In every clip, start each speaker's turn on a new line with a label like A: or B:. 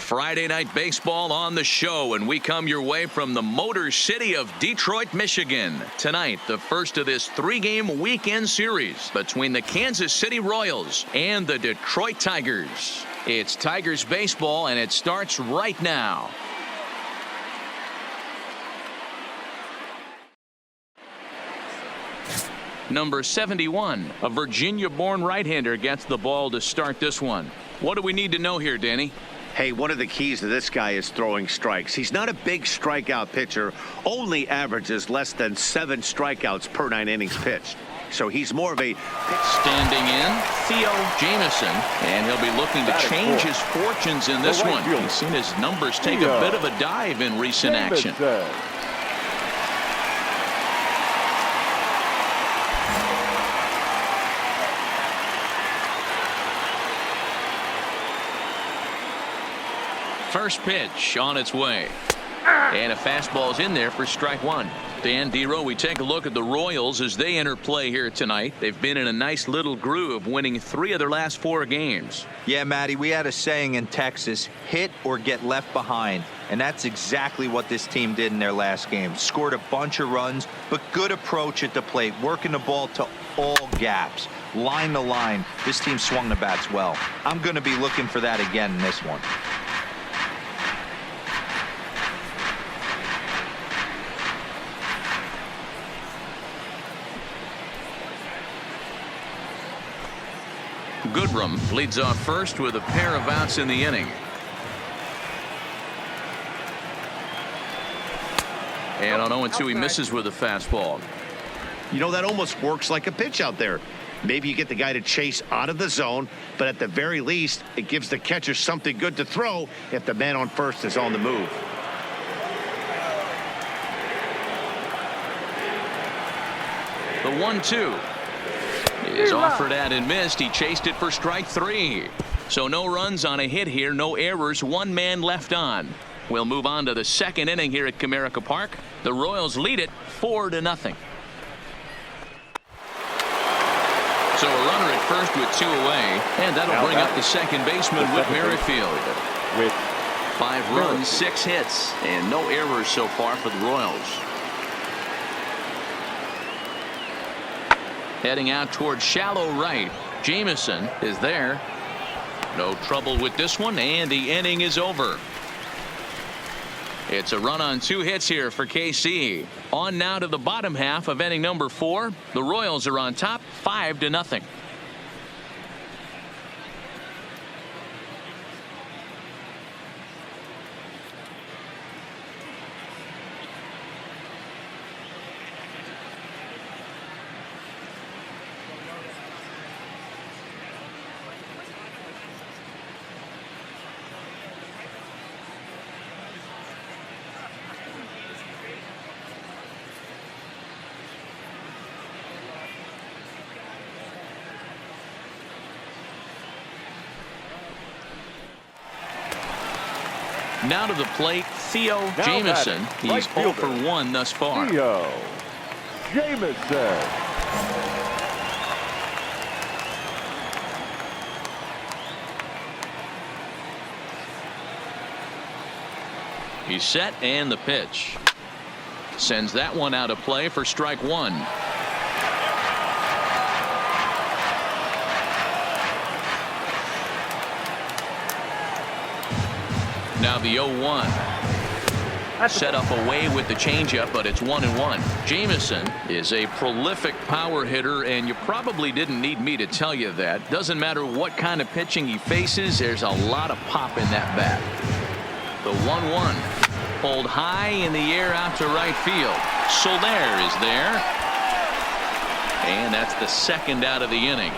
A: Friday night baseball on the show, and we come your way from the Motor City of Detroit, Michigan. Tonight, the first of this three-game weekend series between the Kansas City Royals and the Detroit Tigers. It's Tigers baseball, and it starts right now. Number 71, a Virginia-born right-hander, gets the ball to start this one. What do we need to know here, Danny?
B: Hey, one of the keys to this guy is throwing strikes. He's not a big strikeout pitcher, only averages less than 7 strikeouts per 9 innings pitched. So he's more of a
A: standing in, Theo Jamieson, and he'll be looking to change his fortunes in this one. He's seen his numbers take a bit of a dive in recent action. First pitch on its way. And a fastball's in there for strike one. Dan Dero, we take a look at the Royals as they enter play here tonight. They've been in a nice little groove, winning 3 of their last 4 games.
C: Yeah, Matty, we had a saying in Texas, hit or get left behind. And that's exactly what this team did in their last game. Scored a bunch of runs, but good approach at the plate, working the ball to all gaps. Line to line, this team swung the bats well. I'm going to be looking for that again in this one.
A: Goodrum leads off first with a pair of outs in the inning. And on 0-2, he misses with a fastball.
B: You know, that almost works like a pitch out there. Maybe you get the guy to chase out of the zone, but at the very least, it gives the catcher something good to throw if the man on first is on the move.
A: The 1-2. Is offered at and missed. He chased it for strike 3. So no runs on a hit here, no errors, 1 man left on. We'll move on to the second inning here at Comerica Park. The Royals lead it 4-0. So a runner at first with 2 away, and that'll bring up the second baseman, Whit Merrifield.
D: With
A: 5 runs, 6 hits, and no errors so far for the Royals. Heading out towards shallow right. Jamieson is there. No trouble with this one, and the inning is over. It's a run on 2 hits here for KC. On now to the bottom half of inning number 4. The Royals are on top, 5-0. Now to the plate, Theo Jamieson. He's 0 for 1 thus far.
D: Theo Jamieson.
A: He's set, and the pitch. Sends that one out of play for strike 1. Now the 0-1. Set up away with the changeup, but it's 1-1. Jamieson is a prolific power hitter, and you probably didn't need me to tell you that. Doesn't matter what kind of pitching he faces, there's a lot of pop in that bat. The 1-1. Pulled high in the air out to right field. Soler is there. And that's the second out of the inning.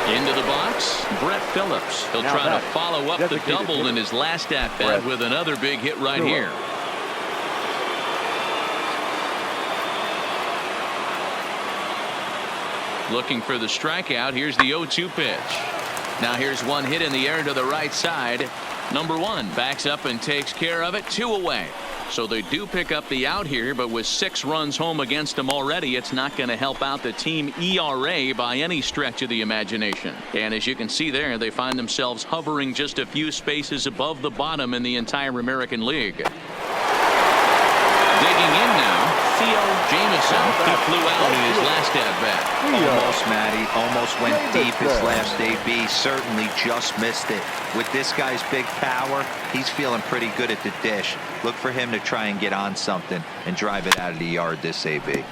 A: Into the box, Brett Phillips. He'll try to follow up the double in his last at-bat with another big hit right here. Looking for the strikeout. Here's the 0-2 pitch. Now here's one hit in the air to the right side. Number 1 backs up and takes care of it. 2 away. So they do pick up the out here, but with 6 runs home against them already, it's not going to help out the team ERA by any stretch of the imagination. And as you can see there, they find themselves hovering just a few spaces above the bottom in the entire American League. Digging in now, Jameson, who flew out in his last at-bat.
C: Almost, Matty. Almost went deep his last AB. Certainly just missed it. With this guy's big power, he's feeling pretty good at the dish. Look for him to try and get on something and drive it out of the yard this AB.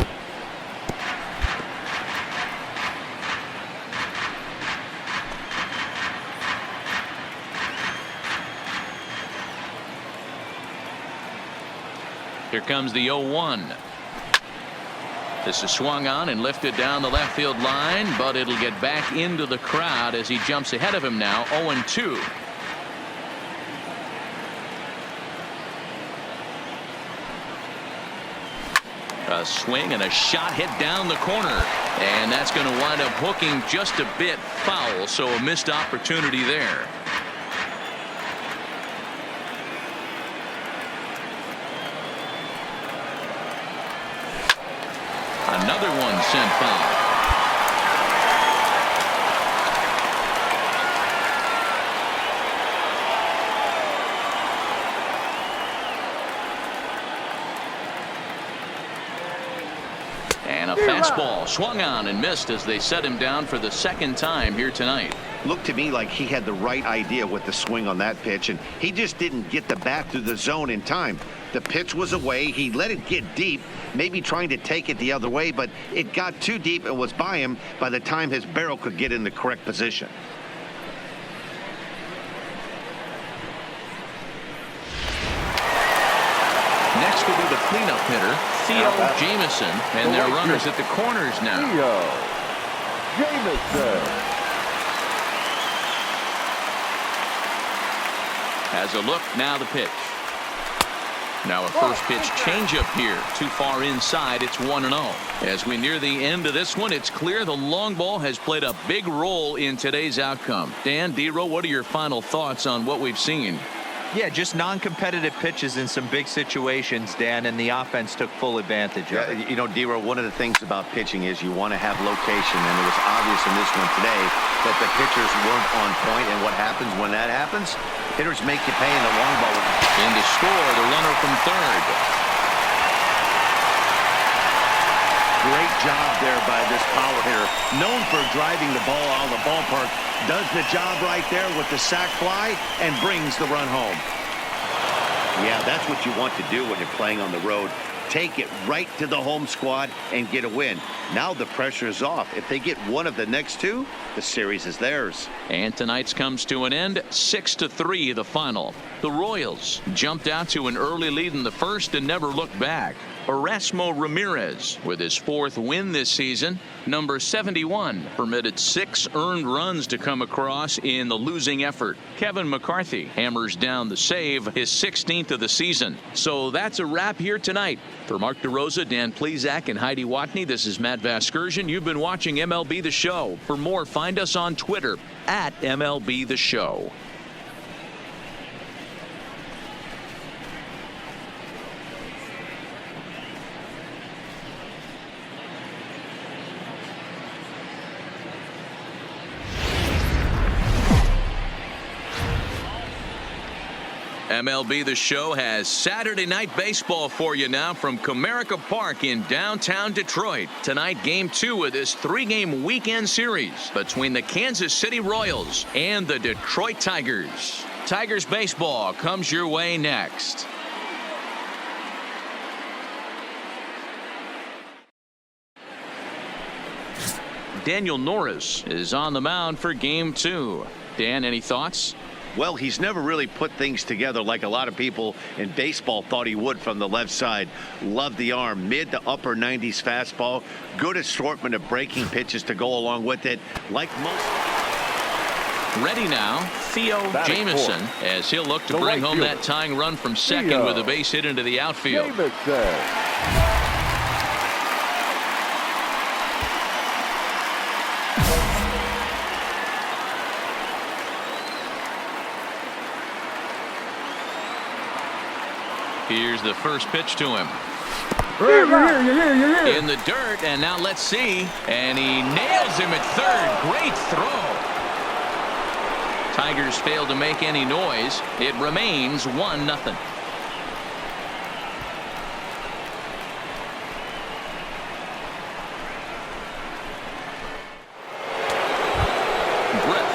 A: Here comes the 0-1. This is swung on and lifted down the left field line, but it'll get back into the crowd as he jumps ahead of him now. 0-2. A swing and a shot hit down the corner, and that's going to wind up hooking just a bit foul, so a missed opportunity there. Another one sent foul. And a fastball swung on and missed as they set him down for the second time here tonight.
B: Looked to me like he had the right idea with the swing on that pitch, and he just didn't get the bat through the zone in time. The pitch was away. He let it get deep, maybe trying to take it the other way, but it got too deep and was by him by the time his barrel could get in the correct position.
A: Next will be the cleanup hitter, Jameson, and their runners at the corners now.
D: Jameson.
A: Has a look, now the pitch. Now a first pitch changeup here, too far inside. It's 1-0. As we near the end of this one, it's clear the long ball has played a big role in today's outcome. Dan, D-Row, what are your final thoughts on what we've seen?
C: Yeah, just non-competitive pitches in some big situations, Dan, and the offense took full advantage of it.
B: You know, D-Row, one of the things about pitching is you want to have location, and it was obvious in this one today that the pitchers weren't on point, and what happens when that happens? Hitters make you pay in the long ball.
A: In to score, the runner from third.
B: Great job there by this power hitter, known for driving the ball out of the ballpark. Does the job right there with the sac fly and brings the run home. Yeah, that's what you want to do when you're playing on the road. Take it right to the home squad and get a win. Now the pressure is off. If they get one of the next two, the series is theirs.
A: And tonight's comes to an end, 6-3 the final. The Royals jumped out to an early lead in the first and never looked back. Erasmo Ramirez with his 4th win this season. Number 71 permitted 6 earned runs to come across in the losing effort. Kevin McCarthy hammers down the save, his 16th of the season. So that's a wrap here tonight. For Mark DeRosa, Dan Plesac, and Heidi Watney, this is Matt Vasgersian. You've been watching MLB The Show. For more, find us on Twitter at MLB The Show. MLB The Show has Saturday Night Baseball for you now from Comerica Park in downtown Detroit. Tonight, Game 2 of this 3-game weekend series between the Kansas City Royals and the Detroit Tigers. Tigers baseball comes your way next. Daniel Norris is on the mound for Game 2. Dan, any thoughts?
B: Well, he's never really put things together like a lot of people in baseball thought he would from the left side. Love the arm, mid to upper 90s fastball. Good assortment of breaking pitches to go along with it. Like most.
A: Ready now, Jameson, as he'll look to bring home that tying run from second with a base hit into the outfield. Here's the first pitch to him. In the dirt, and now let's see. And he nails him at third. Great throw. Tigers failed to make any noise. It remains 1-0.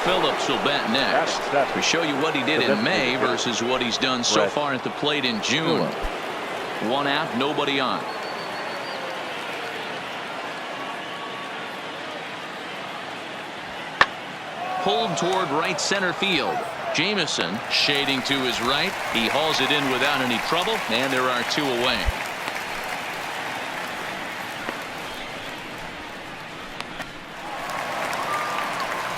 A: Phillips will bat next. We show you what he did in May versus what he's done so far at the plate in June. 1 out, nobody on. Pulled toward right center field. Jameson shading to his right. He hauls it in without any trouble, and there are 2 away.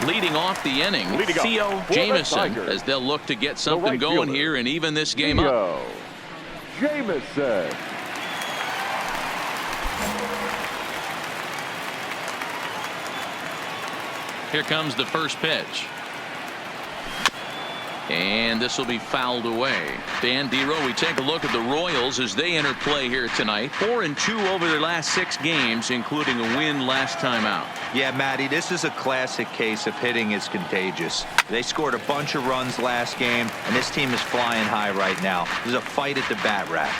A: Leading off the inning, Theo Jameson, as they'll look to get something going here and even this game up.
D: Jameson.
A: Here comes the first pitch. And this will be fouled away. Dan Dero, we take a look at the Royals as they enter play here tonight. 4-2 over their last 6 games, including a win last time out.
C: Yeah, Matty, this is a classic case of hitting is contagious. They scored a bunch of runs last game, and this team is flying high right now. There's a fight at the bat rack.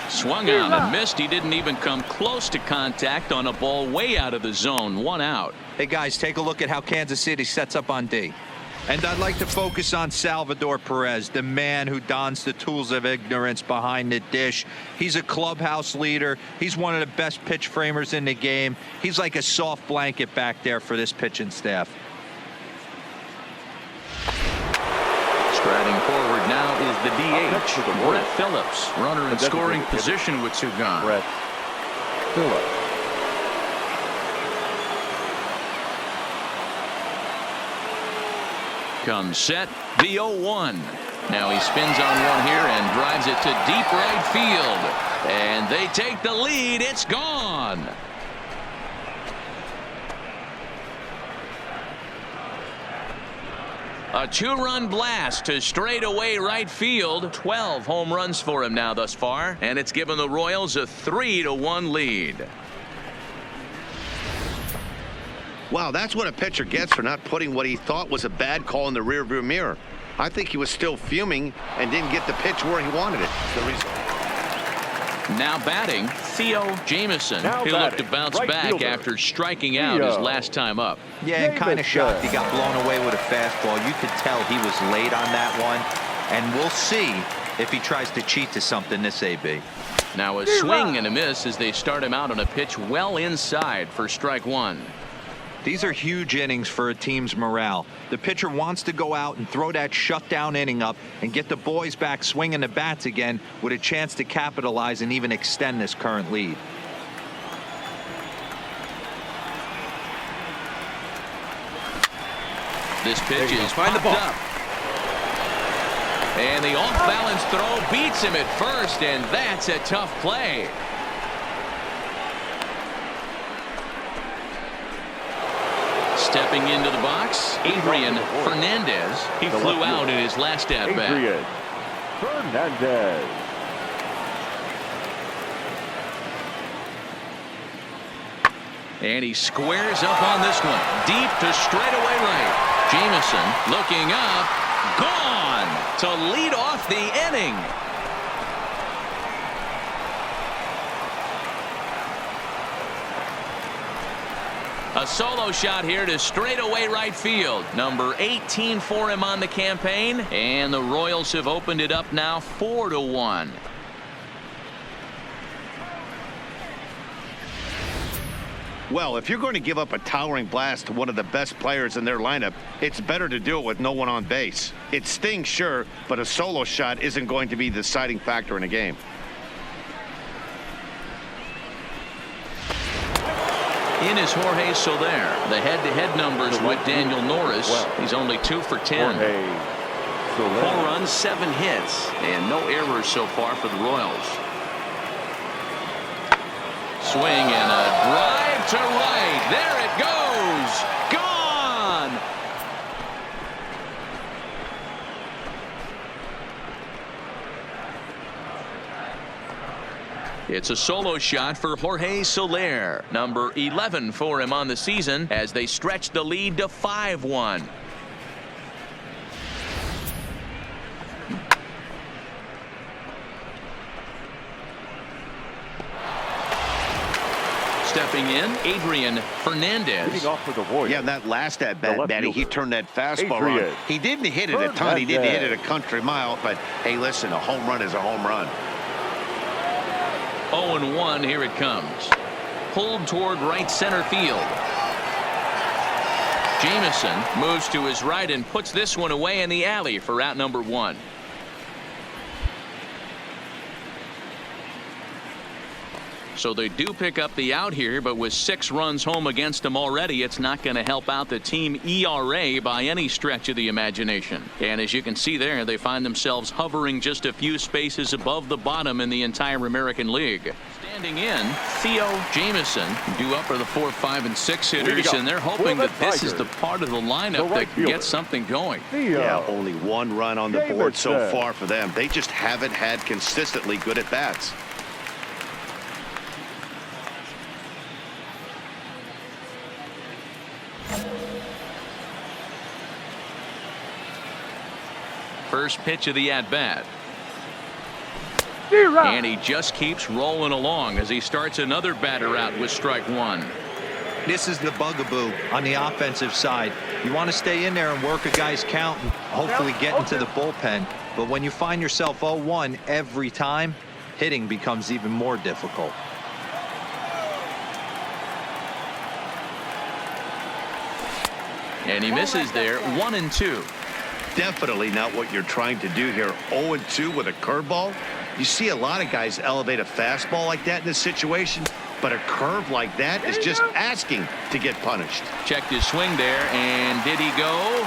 A: Swung on and missed. He didn't even come close to contact on a ball way out of the zone. 1 out.
C: Hey, guys, take a look at how Kansas City sets up on D. And I'd like to focus on Salvador Perez, the man who dons the tools of ignorance behind the dish. He's a clubhouse leader. He's one of the best pitch framers in the game. He's like a soft blanket back there for this pitching staff.
A: Striding forward now is the DH, Brett Phillips. Runner in scoring position with 2 gone.
D: Brett Phillips.
A: Comes set, the 0-1. Now he spins on one here and drives it to deep right field. And they take the lead. It's gone. A 2-run blast to straightaway right field. 12 home runs for him now thus far, and it's given the Royals a 3-1 lead.
B: Wow, that's what a pitcher gets for not putting what he thought was a bad call in the rearview mirror. I think he was still fuming and didn't get the pitch where he wanted it. The result.
A: Now batting, Theo Jameson. He'll look to bounce back after striking out his last time up.
C: Yeah, and kind of shocked he got blown away with a fastball. You could tell he was late on that one. And we'll see if he tries to cheat to something this AB.
A: Now a swing and a miss as they start him out on a pitch well inside for strike 1.
C: These are huge innings for a team's morale. The pitcher wants to go out and throw that shutdown inning up and get the boys back swinging the bats again with a chance to capitalize and even extend this current lead.
A: This pitch is popped up. And the off-balance throw beats him at first, and that's a tough play. Stepping into the box, Adrian Fernandez. He flew out in his last at-bat.
D: Adrian Fernandez.
A: And he squares up on this one. Deep to straightaway right. Jameson looking up. Gone to lead off the inning. A solo shot here to straightaway right field. Number 18 for him on the campaign. And the Royals have opened it up now 4-1.
B: Well, if you're going to give up a towering blast to one of the best players in their lineup, it's better to do it with no one on base. It stings, sure, but a solo shot isn't going to be the deciding factor in a game.
A: In is Jorge Soler. The head-to-head numbers with Daniel Norris. He's only 2 for 10. 4 runs, 7 hits, and no errors so far for the Royals. Swing and a drive to right. There it goes. Gone. It's a solo shot for Jorge Soler, number 11 for him on the season, as they stretch the lead to 5-1. Stepping in, Adrian Fernandez.
D: Leading off for the Warriors.
B: Yeah, that last at bat, Matty, he turned that fastball
D: Adrian
B: on. He didn't hit it a ton. He didn't hit it a country mile. But, hey, listen, a home run is a home run.
A: 0-1, here it comes. Pulled toward right center field. Jameson moves to his right and puts this one away in the alley for out number 1. So they do pick up the out here, but with 6 runs home against them already, it's not going to help out the team ERA by any stretch of the imagination. And as you can see there, they find themselves hovering just a few spaces above the bottom in the entire American League. Standing in, Theo Jameson, due up for the 4, 5, and 6 hitters, and they're hoping that this is the part of the lineup that can get something going.
B: Yeah, only 1 run on the board so far for them. They just haven't had consistently good at bats.
A: First pitch of the at-bat. And he just keeps rolling along as he starts another batter out with strike 1.
C: This is the bugaboo on the offensive side. You want to stay in there and work a guy's count and hopefully get into the bullpen. But when you find yourself 0-1 every time, hitting becomes even more difficult.
A: And he misses there, 1-2.
B: Definitely not what you're trying to do here. 0-2 with a curveball. You see a lot of guys elevate a fastball like that in this situation, but a curve like that is just asking to get punished.
A: Checked his swing there, and did he go?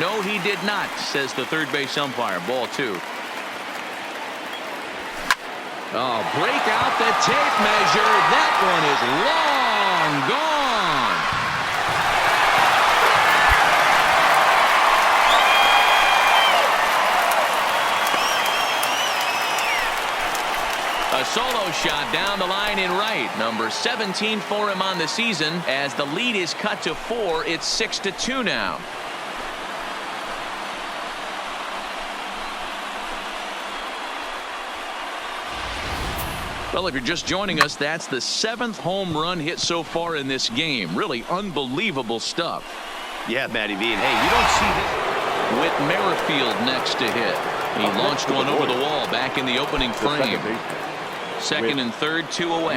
A: No, he did not, says the third base umpire. Ball 2. Oh, break out the tape measure. That one is long gone. A solo shot down the line in right. Number 17 for him on the season. As the lead is cut to 4, it's 6-2 now. Well, if you're just joining us, that's the 7th home run hit so far in this game. Really unbelievable stuff.
B: Yeah, Matty V. And hey, you don't see this.
A: With Merrifield next to hit. He launched one over the wall back in the opening frame. Second and third, 2 away.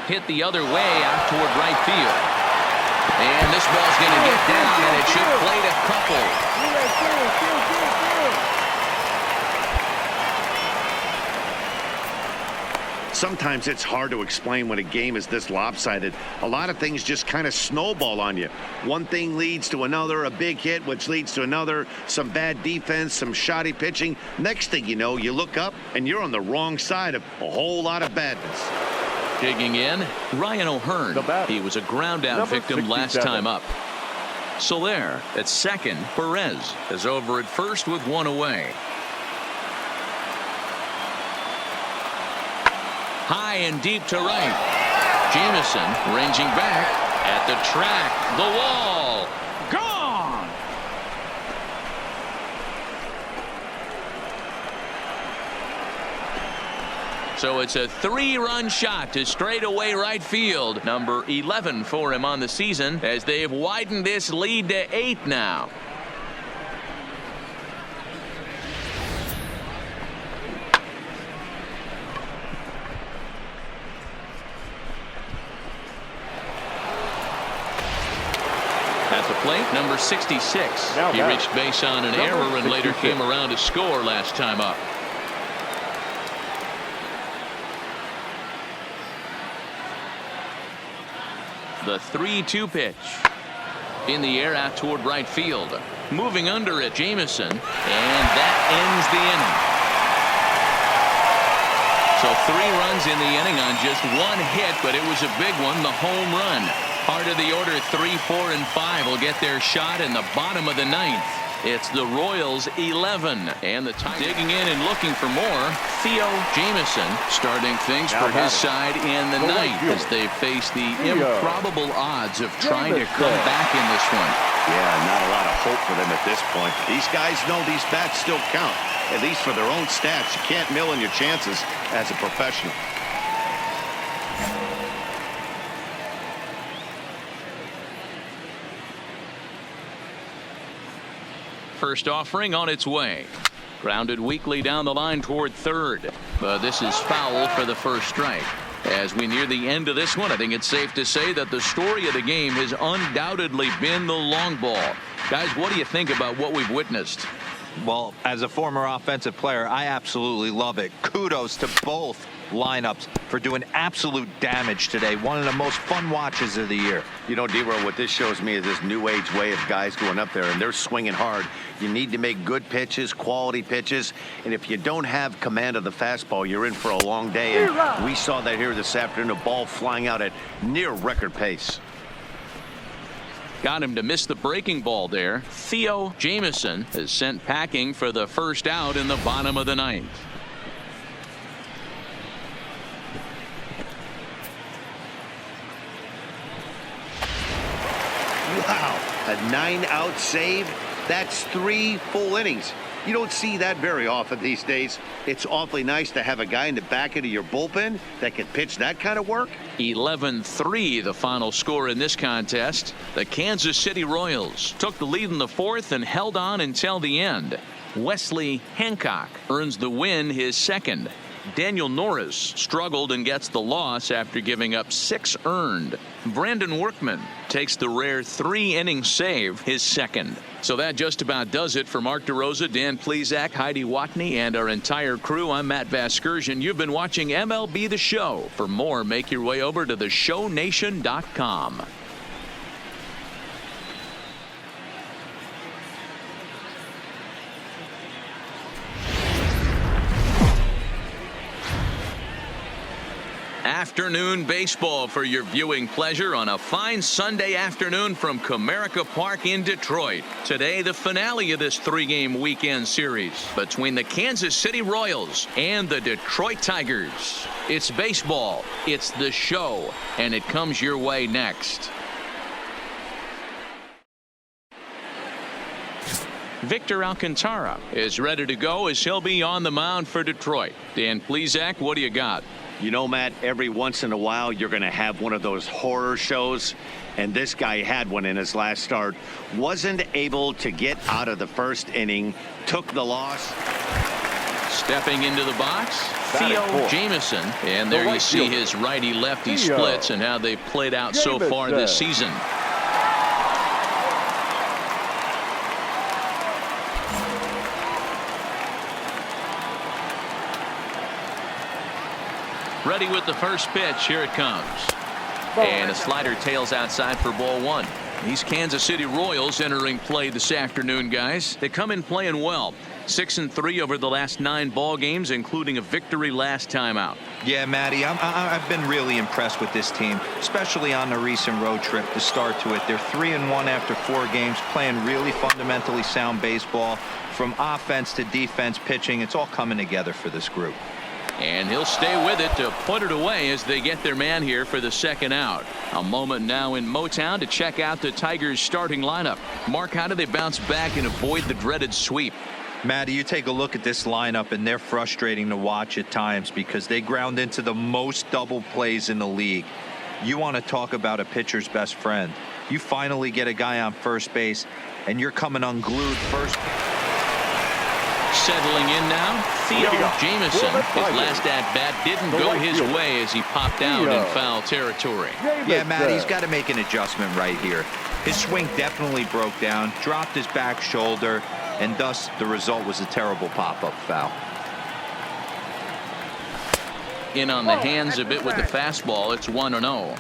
A: Hit the other way out toward right field. And this ball's going to get down, and it should plate a couple.
B: Sometimes it's hard to explain when a game is this lopsided. A lot of things just kind of snowball on you. One thing leads to another, a big hit, which leads to another, some bad defense, some shoddy pitching. Next thing you know, you look up and you're on the wrong side of a whole lot of badness.
A: Digging in, Ryan O'Hearn. He was a ground out victim last time up. Soler at second. Perez is over at first with 1 away. High and deep to right. Jameson ranging back at the track. The wall. Gone. So it's a 3-run shot to straightaway right field. Number 11 for him on the season as they've widened this lead to 8 now. At the plate, number 66. He reached base on an error and later came around to score last time up. The 3-2 pitch. In the air out toward right field. Moving under it, Jameson. And that ends the inning. So 3 runs in the inning on just 1 hit, but it was a big one, the home run. Part of the order, 3, 4, and 5 will get their shot in the bottom of the 9th. It's the Royals 11, and the Tigers digging in and looking for more. Theo Jameson starting things for his side in the ninth as they face the improbable odds of trying to come back in this one.
B: Yeah, not a lot of hope for them at this point. These guys know these bats still count, at least for their own stats. You can't mill in your chances as a professional.
A: First offering on its way. Grounded weakly down the line toward third. But this is foul for the first strike. As we near the end of this one, I think it's safe to say that the story of the game has undoubtedly been the long ball. Guys, what do you think about what we've witnessed?
C: Well, as a former offensive player, I absolutely love it. Kudos to both lineups for doing absolute damage today. One of the most fun watches of the year.
B: You know, D-Roll, what this shows me is this new age way of guys going up there, and they're swinging hard. You need to make good pitches, quality pitches, and if you don't have command of the fastball, you're in for a long day. And we saw that here this afternoon, a ball flying out at near record pace.
A: Got him to miss the breaking ball there. Theo Jameson is sent packing for the first out in the bottom of the ninth.
B: Wow, a 9-out save. That's 3 full innings. You don't see that very often these days. It's awfully nice to have a guy in the back end of your bullpen that can pitch that kind of work.
A: 11-3 the final score in this contest. The Kansas City Royals took the lead in the fourth and held on until the end. Wesley Hancock earns the win, his second. Daniel Norris struggled and gets the loss after giving up 6 earned. Brandon Workman takes the rare 3-inning save, his second. So that just about does it for Mark DeRosa, Dan Plesac, Heidi Watney, and our entire crew. I'm Matt Vasgersian. You've been watching MLB The Show. For more, make your way over to theshownation.com. Afternoon baseball for your viewing pleasure on a fine Sunday afternoon from Comerica Park in Detroit. Today, the finale of this 3-game weekend series between the Kansas City Royals and the Detroit Tigers. It's baseball, it's the show, and it comes your way next. Victor Alcantara is ready to go as he'll be on the mound for Detroit. Dan Plesac, what do you got?
B: You know, Matt, every once in a while you're going to have one of those horror shows, and this guy had one in his last start. Wasn't able to get out of the first inning, took the loss.
A: Stepping into the box, Theo Jameson, and there you see his righty-lefty splits and how they've played out so far this season. Ready with the first pitch. Here it comes. And a slider tails outside for ball one. These Kansas City Royals entering play this afternoon, guys. They come in playing well. 6-3 over the last 9 ball games, including a victory last time out.
C: Yeah, Matty, I've been really impressed with this team, especially on the recent road trip to start to it. They're 3-1 after 4 games, playing really fundamentally sound baseball. From offense to defense, pitching, it's all coming together for this group.
A: And he'll stay with it to put it away as they get their man here for the second out. A moment now in Motown to check out the Tigers starting lineup. Mark, how do they bounce back and avoid the dreaded sweep?
C: Matty, you take a look at this lineup and they're frustrating to watch at times because they ground into the most double plays in the league. You want to talk about a pitcher's best friend. You finally get a guy on first base and you're coming unglued first.
A: Settling in now, Theo Jameson. His last at-bat didn't go his way as he popped out in foul territory.
C: Yeah, Matt, he's got to make an adjustment right here. His swing definitely broke down, dropped his back shoulder, and thus the result was a terrible pop-up foul.
A: In on the hands a bit with the fastball. It's 1-0.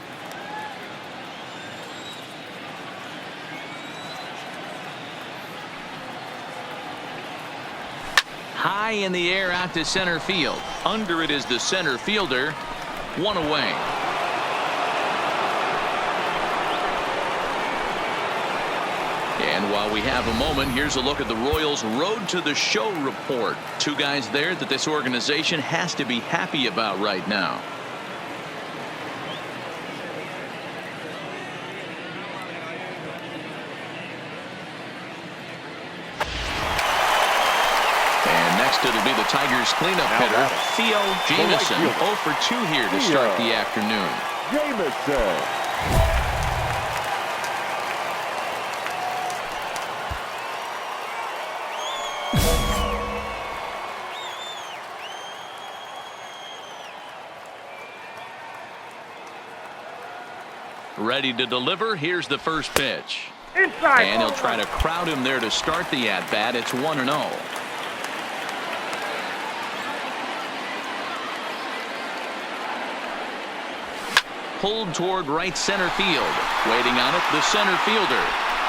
A: High in the air out to center field. Under it is the center fielder. 1 away. And while we have a moment, here's a look at the Royals' Road to the Show report. Two guys there that this organization has to be happy about right now. And next it'll be the Tigers' cleanup hitter, Theo Jamieson. 0 for 2 here to start the afternoon.
D: Jamieson.
A: Ready to deliver. Here's the first pitch.
E: Inside.
A: And he'll try to crowd him there to start the at-bat. It's 1-0. Pulled toward right center field. Waiting on it, the center fielder.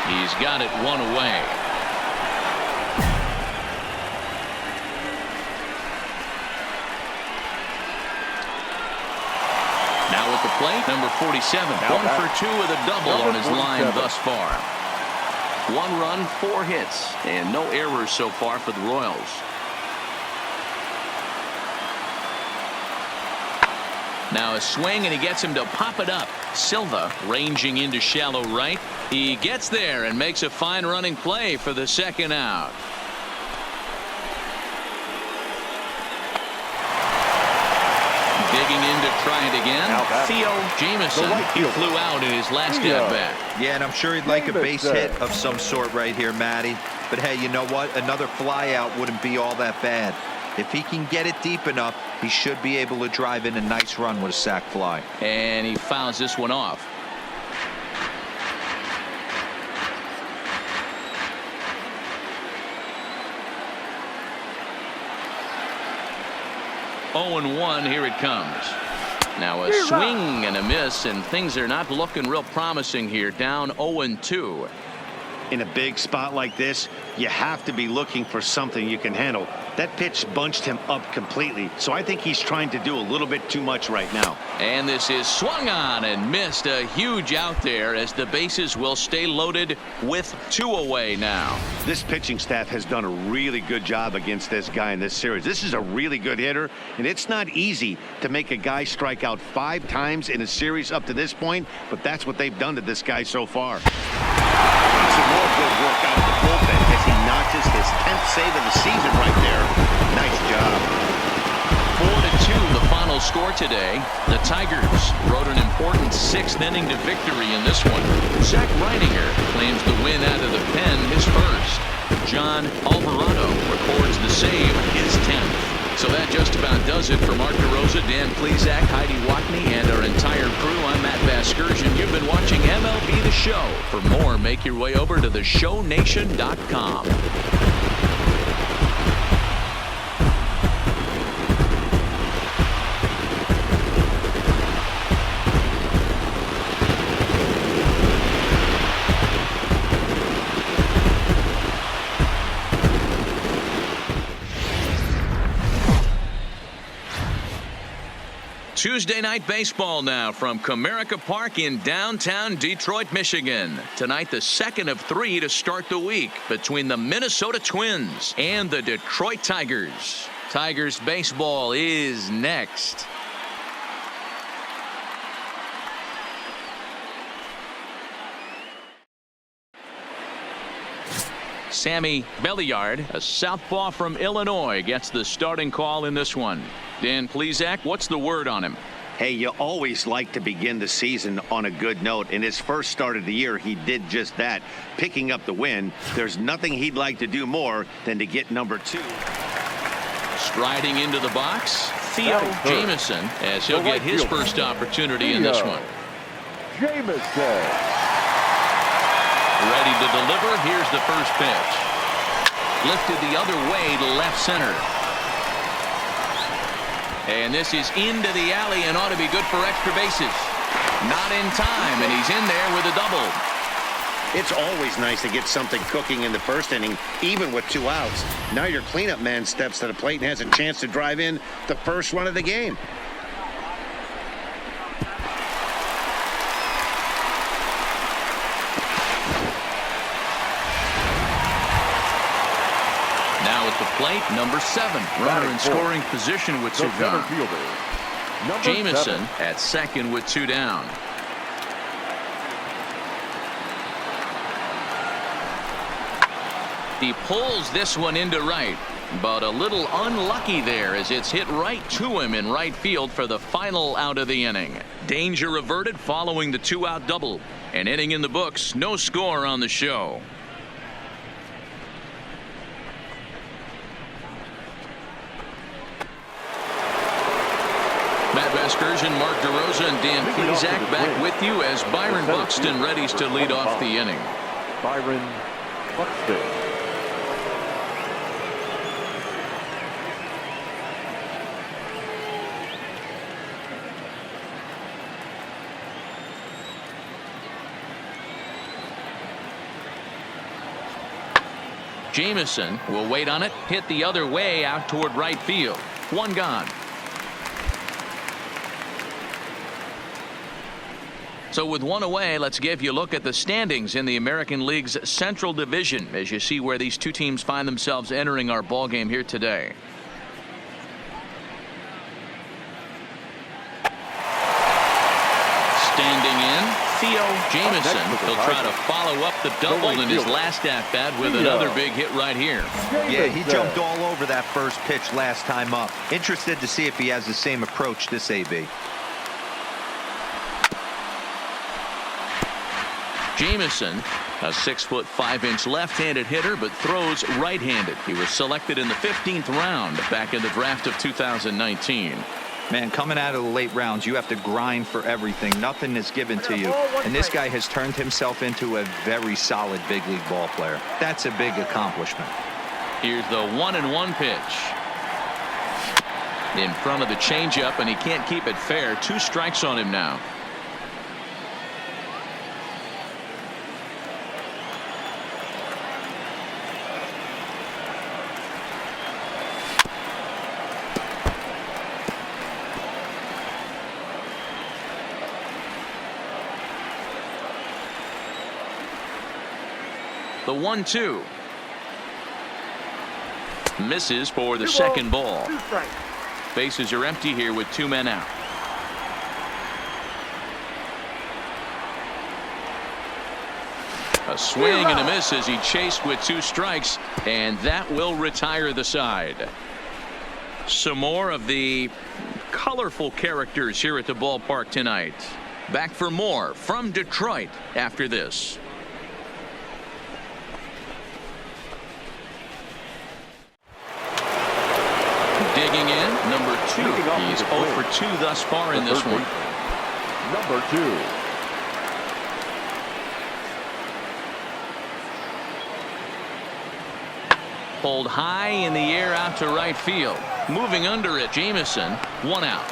A: He's got it one away. Now at the plate, number 47. 1 for 2 with a double on his line thus far. 1 run, 4 hits, and no errors so far for the Royals. Now a swing, and he gets him to pop it up. Silva ranging into shallow right. He gets there and makes a fine running play for the second out. Digging in to try it again. Theo Jamieson. He flew out in his last at-bat.
C: Yeah, and I'm sure he'd like a base hit of some sort right here, Matty. But hey, you know what? Another fly out wouldn't be all that bad. If he can get it deep enough, he should be able to drive in a nice run with a sac fly.
A: And he fouls this one off. (0-1). Here it comes. Now a swing and a miss, and things are not looking real promising here. Down 0-2.
B: In a big spot like this, you have to be looking for something you can handle. That pitch bunched him up completely, so I think he's trying to do a little bit too much right now.
A: And this is swung on and missed. A huge out there as the bases will stay loaded with 2 away now.
B: This pitching staff has done a really good job against this guy in this series. This is a really good hitter, and it's not easy to make a guy strike out 5 times in a series up to this point, but that's what they've done to this guy so far. Some more good work out of the bullpen as he notches his 10th save of the season right there. Nice job.
A: 4-2 the final score today. The Tigers rode an important 6th inning to victory in this one. Zach Reininger claims the win out of the pen, his first. John Alvarado records the save, his 10th. So that just about does it for Mark DeRosa, Dan Plesac, Heidi Watney, and our entire crew. I'm Matt Vasgersian. You've been watching MLB The Show. For more, make your way over to theshownation.com. Tuesday night baseball now from Comerica Park in downtown Detroit, Michigan. Tonight, the second of 3 to start the week between the Minnesota Twins and the Detroit Tigers. Tigers baseball is next. Sammy Belliard, a southpaw from Illinois, gets the starting call in this one. Dan Plesac, what's the word on him?
B: Hey, you always like to begin the season on a good note. In his first start of the year, he did just that, picking up the win. There's nothing he'd like to do more than to get number 2.
A: Striding into the box, Theo Jamieson, as he'll get his first opportunity in this one.
D: Jamieson.
A: Ready to deliver. Here's the first pitch. Lifted the other way to left center. And this is into the alley and ought to be good for extra bases. Not in time, and he's in there with a double.
B: It's always nice to get something cooking in the first inning, even with 2 outs. Now your cleanup man steps to the plate and has a chance to drive in the first run of the game.
A: plate, number 7. Runner in scoring position with 2 gone. Jamison at second with 2 down. He pulls this one into right, but a little unlucky there as it's hit right to him in right field for the final out of the inning. Danger averted following the 2-out double. An inning in the books, no score on the show. Matt Vasgersian, Mark DeRosa, and Dan Plesac back with you as Byron Buxton readies to lead off the inning.
D: Byron Buxton.
A: Jamison will wait on it, hit the other way out toward right field. 1 gone. So with 1 away, let's give you a look at the standings in the American League's Central Division as you see where these 2 teams find themselves entering our ball game here today. Standing in, Theo Jamison. He'll try to follow up the double in his last at-bat with another big hit right here.
C: Yeah, he jumped all over that first pitch last time up. Interested to see if he has the same approach this AB.
A: Jamison, a 6'5" left-handed hitter, but throws right-handed. He was selected in the 15th round back in the draft of 2019.
C: Man, coming out of the late rounds, you have to grind for everything. Nothing is given to you. And this guy has turned himself into a very solid big league ball player. That's a big accomplishment.
A: Here's the 1-1 pitch. In front of the changeup, and he can't keep it fair. 2 strikes on him now. The 1-2 misses for the second ball. Bases are empty here with 2 men out. A swing and a miss as he chased with 2 strikes, and that will retire the side. Some more of the colorful characters here at the ballpark tonight. Back for more from Detroit after this. Digging in, number 2. He's 0 for 2 thus far in this one.
D: Number 2.
A: Pulled high in the air out to right field. Moving under it, Jamison, 1 out.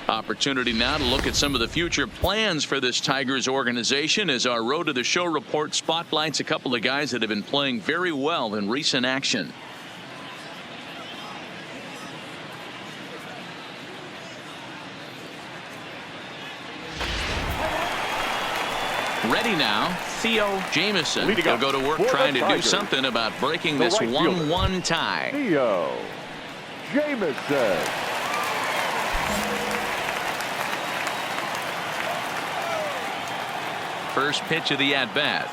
A: Opportunity now to look at some of the future plans for this Tigers organization as our Road to the Show report spotlights a couple of guys that have been playing very well in recent action. Ready now, Theo Jamison. He'll go to work trying to do something about breaking this 1-1 tie.
D: Theo Jamison.
A: First pitch of the at-bat.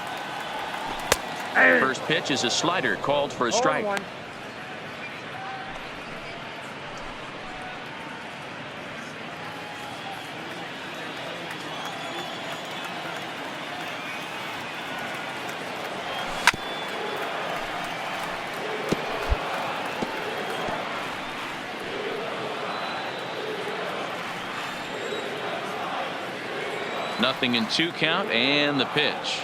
A: First pitch is a slider called for a strike. Nothing in 2 count, and the pitch.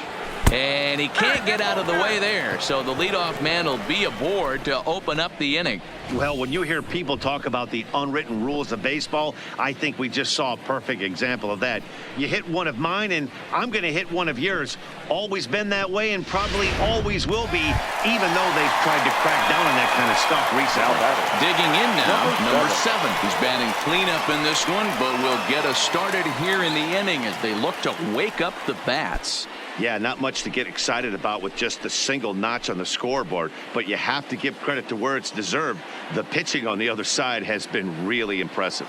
A: And he can't get out of the way there, so the leadoff man will be aboard to open up the inning.
B: Well, when you hear people talk about the unwritten rules of baseball, I think we just saw a perfect example of that. You hit one of mine, and I'm going to hit one of yours. Always been that way, and probably always will be, even though they've tried to crack down on that kind of stuff recently.
A: Digging in now, number 7. He's batting cleanup in this one, but will get us started here in the inning as they look to wake up the bats.
B: Yeah, not much to get excited about with just a single notch on the scoreboard, but you have to give credit to where it's deserved. The pitching on the other side has been really impressive.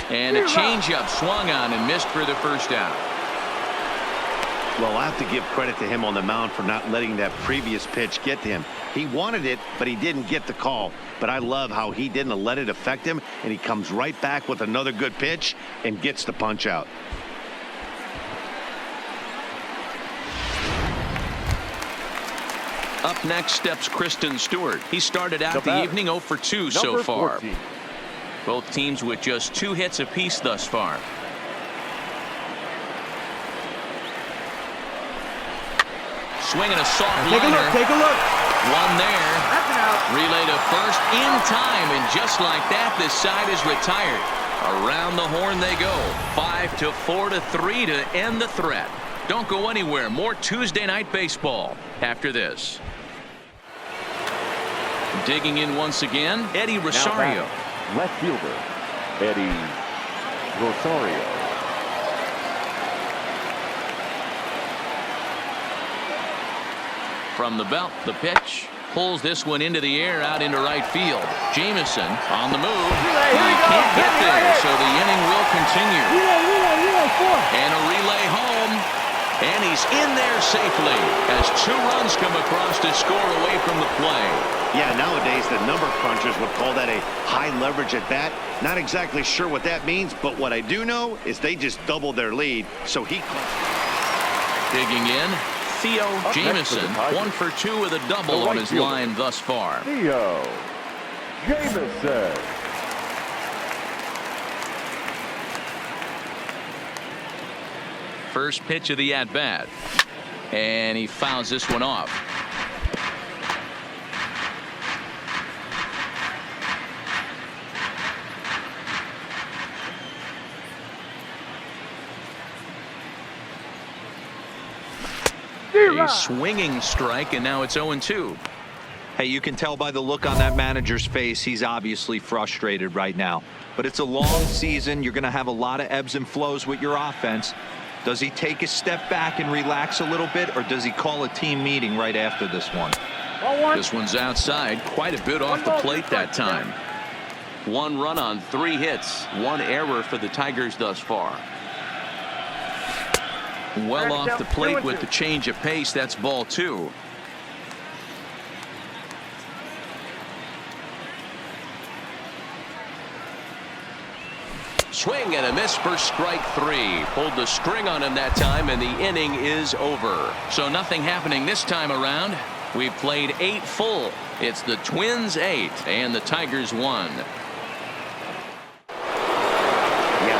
A: And a changeup swung on and missed for the first out.
B: Well, I have to give credit to him on the mound for not letting that previous pitch get to him. He wanted it, but he didn't get the call. But I love how he didn't let it affect him, and he comes right back with another good pitch and gets the punch out.
A: Up next steps Kristen Stewart. He started out the evening 0 for 2 so far.
D: 14.
A: Both teams with just 2 hits apiece thus far. Swinging a soft liner.
E: Take a look.
A: One there. Relay to first in time, and just like that, this side is retired. Around the horn they go. 5-4-3 to end the threat. Don't go anywhere. More Tuesday night baseball after this. Digging in once again, Eddie Rosario.
D: Left fielder, Eddie Rosario.
A: From the belt, the pitch. Pulls this one into the air out into right field. Jamison on the move. He can't get there, so the inning will continue. And a relay home. And he's in there safely as 2 runs come across to score away from the play.
B: Yeah, nowadays the number crunchers would call that a high leverage at bat. Not exactly sure what that means, but what I do know is they just doubled their lead. So he
A: digging in, Theo Jamison, 1 for 2 with a double on his line thus far.
D: Theo Jamison.
A: First pitch of the at-bat, and he fouls this one off. A swinging strike, and now it's 0-2.
C: Hey, you can tell by the look on that manager's face, he's obviously frustrated right now. But it's a long season. You're going to have a lot of ebbs and flows with your offense. Does he take a step back and relax a little bit, or does he call a team meeting right after this one?
A: This one's outside, quite a bit off the plate that time. 1 run on 3 hits, 1 error for the Tigers thus far. Well off the plate with the change of pace. That's ball 2. Swing and a miss for strike 3. Pulled the string on him that time, and the inning is over. So nothing happening this time around. We've played 8 full. It's the Twins 8 and the Tigers 1.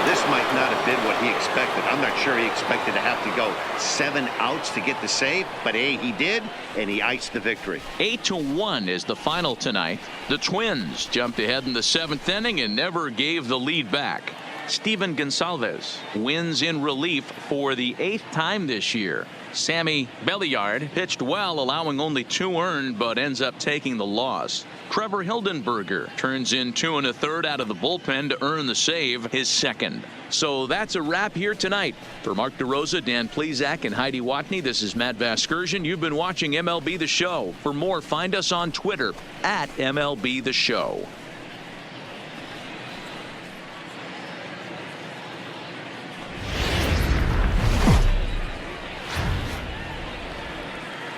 B: This might not have been what he expected. I'm not sure he expected to have to go 7 outs to get the save, but hey, he did, and he iced the victory.
A: 8-1 is the final tonight. The Twins jumped ahead in the 7th inning and never gave the lead back. Steven Gonsalves wins in relief for the 8th time this year. Sammy Belliard pitched well, allowing only 2 earned, but ends up taking the loss. Trevor Hildenberger turns in 2 1/3 out of the bullpen to earn the save, his 2nd. So that's a wrap here tonight. For Mark DeRosa, Dan Plesac, and Heidi Watney, this is Matt Vasgersian. You've been watching MLB The Show. For more, find us on Twitter at MLB The Show.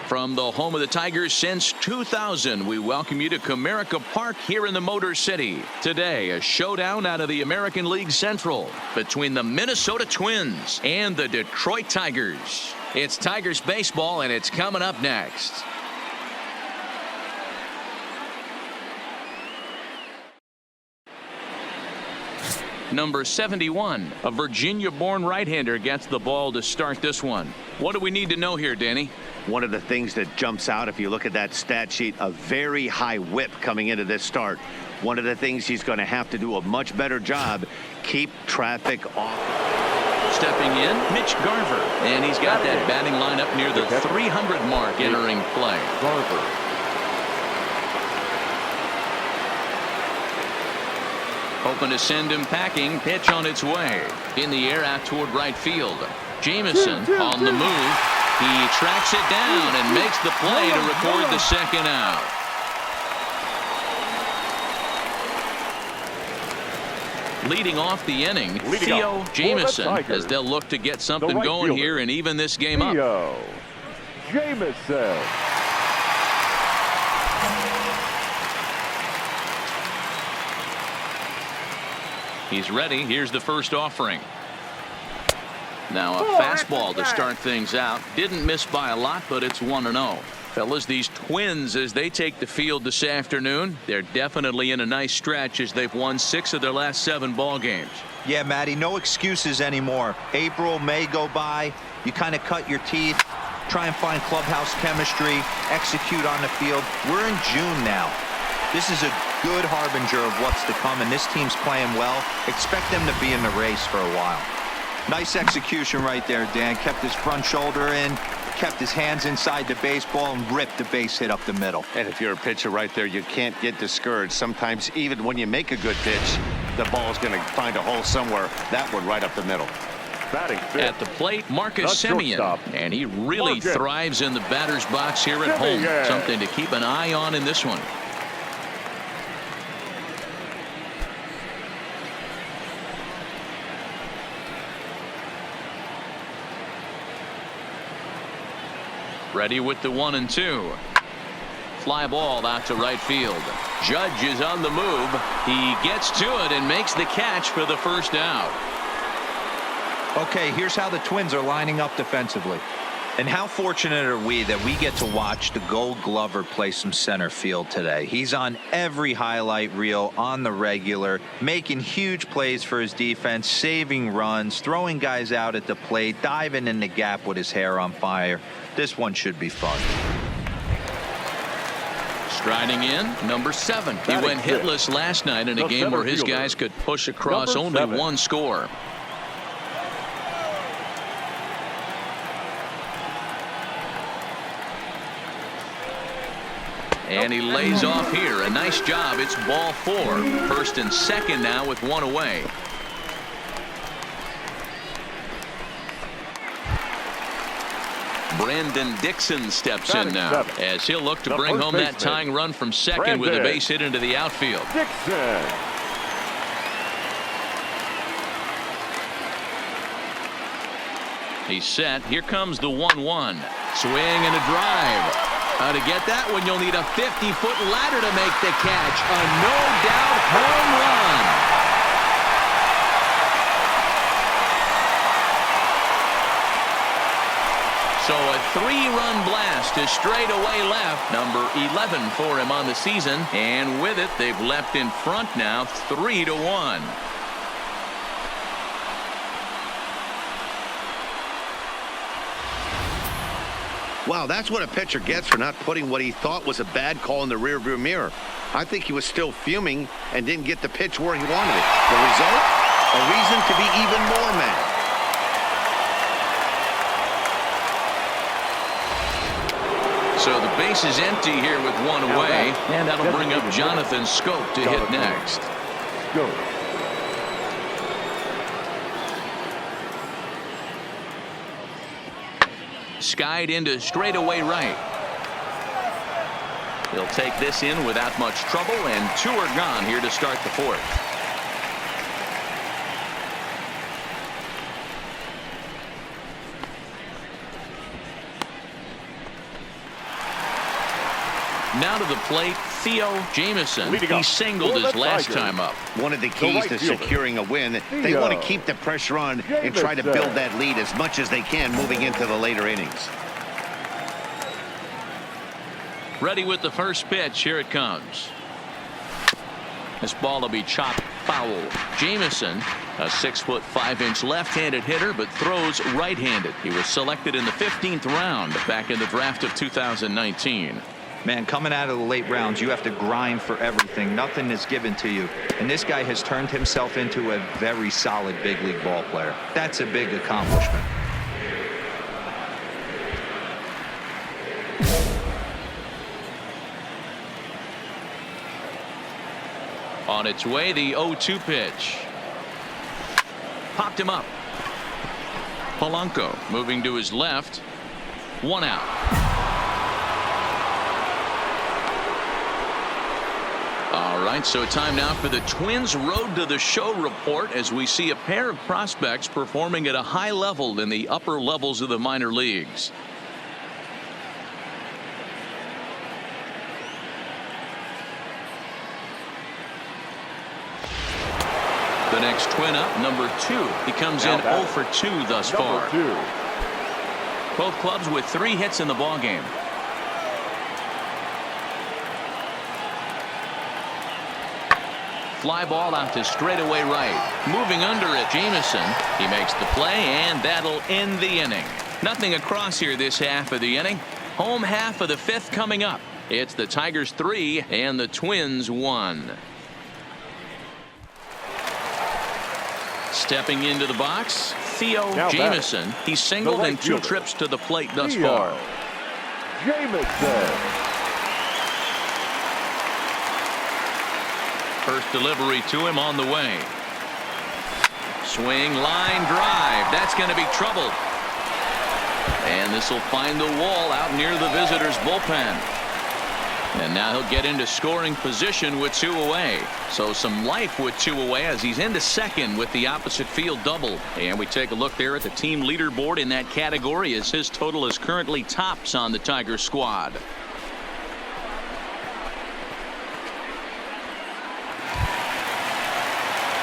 A: From the home of the Tigers since 2000, we welcome you to Comerica Park here in the Motor City. Today, a showdown out of the American League Central between the Minnesota Twins and the Detroit Tigers. It's Tigers baseball, and it's coming up next. Number 71, a Virginia-born right-hander, gets the ball to start this one. What do we need to know here, Danny?
B: One of the things that jumps out, if you look at that stat sheet, a very high whip coming into this start. One of the things he's going to have to do a much better job, keep traffic off.
A: Stepping in, Mitch Garver, and he's got that batting line up near the 300 mark entering play.
D: Garver.
A: Hoping to send him packing. Pitch on its way. In the air out toward right field. Jamison on the move. He tracks it down and makes the play to record the second out. Leading off the inning, Theo Jamison, as they'll look to get something going here and even this game up.
D: Theo Jamison.
A: He's ready. Here's the first offering. Now a fastball to start things out. Didn't miss by a lot, but it's 1-0. Fellas, these Twins, as they take the field this afternoon, they're definitely in a nice stretch as they've won 6 of their last 7 ball games.
C: Yeah, Matty, no excuses anymore. April, May go by. You kind of cut your teeth, try and find clubhouse chemistry, execute on the field. We're in June now. This is a good harbinger of what's to come, and this team's playing well. Expect them to be in the race for a while. Nice execution right there, Dan. Kept his front shoulder in, kept his hands inside the baseball, and ripped the base hit up the middle.
B: And if you're a pitcher right there, you can't get discouraged. Sometimes even when you make a good pitch, the ball's going to find a hole somewhere. That one right up the middle.
D: Batting fifth.
A: At the plate, Marcus Semien, and he really thrives in the batter's box here at home. Something to keep an eye on in this one. Ready with the 1-2. Fly ball out to right field. Judge is on the move. He gets to it and makes the catch for the first out.
C: Okay, here's how the Twins are lining up defensively. And how fortunate are we that we get to watch the Gold Glover play some center field today. He's on every highlight reel on the regular, making huge plays for his defense, saving runs, throwing guys out at the plate, diving in the gap with his hair on fire. This one should be fun.
A: Striding in, number 7. He went hitless last night in a game where his guys could push across only 1 score. And he lays off here. A nice job. It's ball 4. First and second now with 1 away. Brandon Dixon steps in now as he'll look to bring home that tying run from second with a base hit into the outfield.
D: Dixon.
A: He's set. Here comes the 1-1. Swing and a drive. To get that one, you'll need a 50-foot ladder to make the catch. A no-doubt home run. So a 3-run blast to straightaway left. Number 11 for him on the season. And with it, they've leapt in front now 3-1.
B: Wow, that's what a pitcher gets for not putting what he thought was a bad call in the rearview mirror. I think he was still fuming and didn't get the pitch where he wanted it. The result? A reason to be even more mad.
A: So the base is empty here with 1 away, and that'll bring up Jonathan Scope to hit next.
D: Go.
A: Skied into straightaway right. He'll take this in without much trouble, and 2 are gone here to start the 4th. Now to the plate, Theo Jamison. He singled his last time up.
B: One of the keys to securing a win, they want to keep the pressure on and try to build that lead as much as they can moving into the later innings.
A: Ready with the first pitch. Here it comes. This ball will be chopped foul. Jamison, a 6'5" left-handed hitter, but throws right-handed. He was selected in the 15th round back in the draft of 2019.
C: Man, coming out of the late rounds, you have to grind for everything. Nothing is given to you. And this guy has turned himself into a very solid big league ball player. That's a big accomplishment.
A: On its way, the 0-2 pitch. Popped him up. Polanco moving to his left. 1 out. All right, so time now for the Twins Road to the Show report as we see a pair of prospects performing at a high level in the upper levels of the minor leagues. The next Twin up, number 2. He comes in 0 for 2 thus far. Both clubs with 3 hits in the ballgame. Fly ball out to straightaway right. Moving under it, Jameson. He makes the play, and that'll end the inning. Nothing across here this half of the inning. Home half of the 5th coming up. It's the Tigers 3 and the Twins 1. Stepping into the box, Theo Jameson. He's singled in 2 trips to the plate thus far.
D: Jameson.
A: First delivery to him on the way. Swing, line drive. That's going to be trouble. And this will find the wall out near the visitors' bullpen. And now he'll get into scoring position with 2 away. So some life with 2 away as he's into second with the opposite field double. And we take a look there at the team leaderboard in that category as his total is currently tops on the Tigers squad.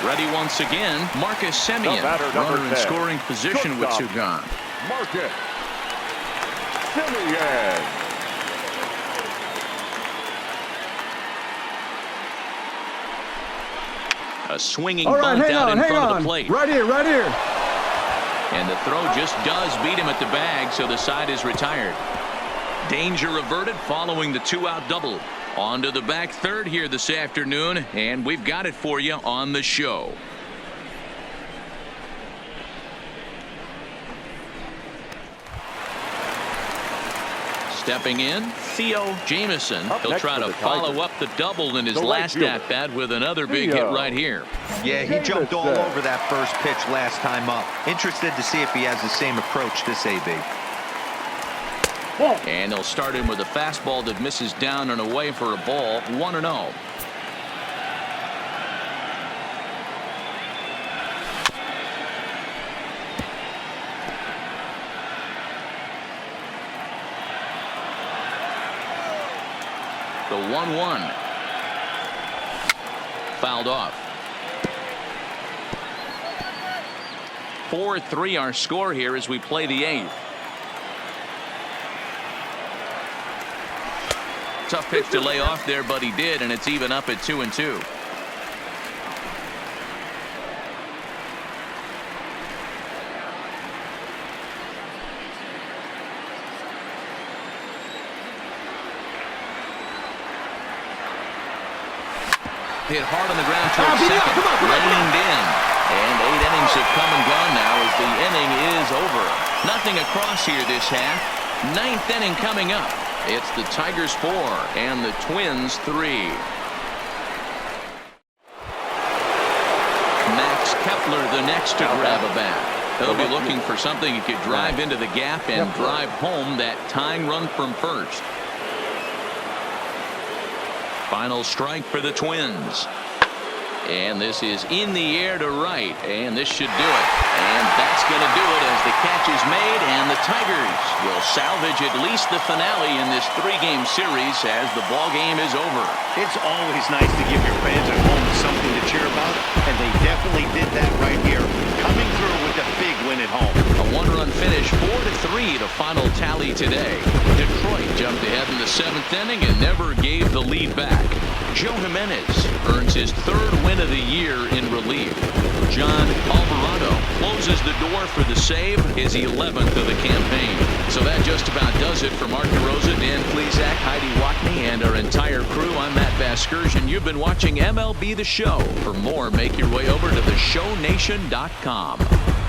A: Ready once again, Marcus Semien, runner in scoring position with 2 gone.
D: Marcus Semien.
A: A swinging bunt out in front of the plate.
E: Right here.
A: And the throw just does beat him at the bag, so the side is retired. Danger averted following the 2-out double. On to the back third here this afternoon, and we've got it for you on the show. Stepping in, Theo Jameson. He'll try to follow up the double in his last at-bat with another big hit right here.
C: Yeah, he jumped all over that first pitch last time up. Interested to see if he has the same approach this AB.
A: And he'll start him with a fastball that misses down and away for a ball. 1-0. The 1-1. Fouled off. 4-3 our score here as we play the 8th. Tough pitch to lay off there, but he did, and it's even up at 2-2. Hit hard on the ground towards second. Reined in. And 8 innings have come and gone now as the inning is over. Nothing across here this half. 9th inning coming up. It's the Tigers 4 and the Twins 3. Max Kepler the next to grab a bat. He'll be looking for something he could drive into the gap and drive home that tying run from first. Final strike for the Twins. And this is in the air to right, and this should do it. And that's going to do it as the catch is made, and the Tigers will salvage at least the finale in this 3-game series as the ball game is over.
B: It's always nice to give your fans at home something to cheer about, and they definitely did that right here, coming through with a big win at home.
A: A 1-run finish, 4-3 the final tally today. Detroit jumped ahead in the 7th inning and never gave the lead back. Joe Jimenez earns his 3rd win of the year in relief. John Alvarado closes the door for the save, his 11th of the campaign. So that just about does it for Mark DeRosa, Dan Plesac, Heidi Watney, and our entire crew. I'm Matt Vasgersian. You've been watching MLB The Show. For more, make your way over to theshownation.com.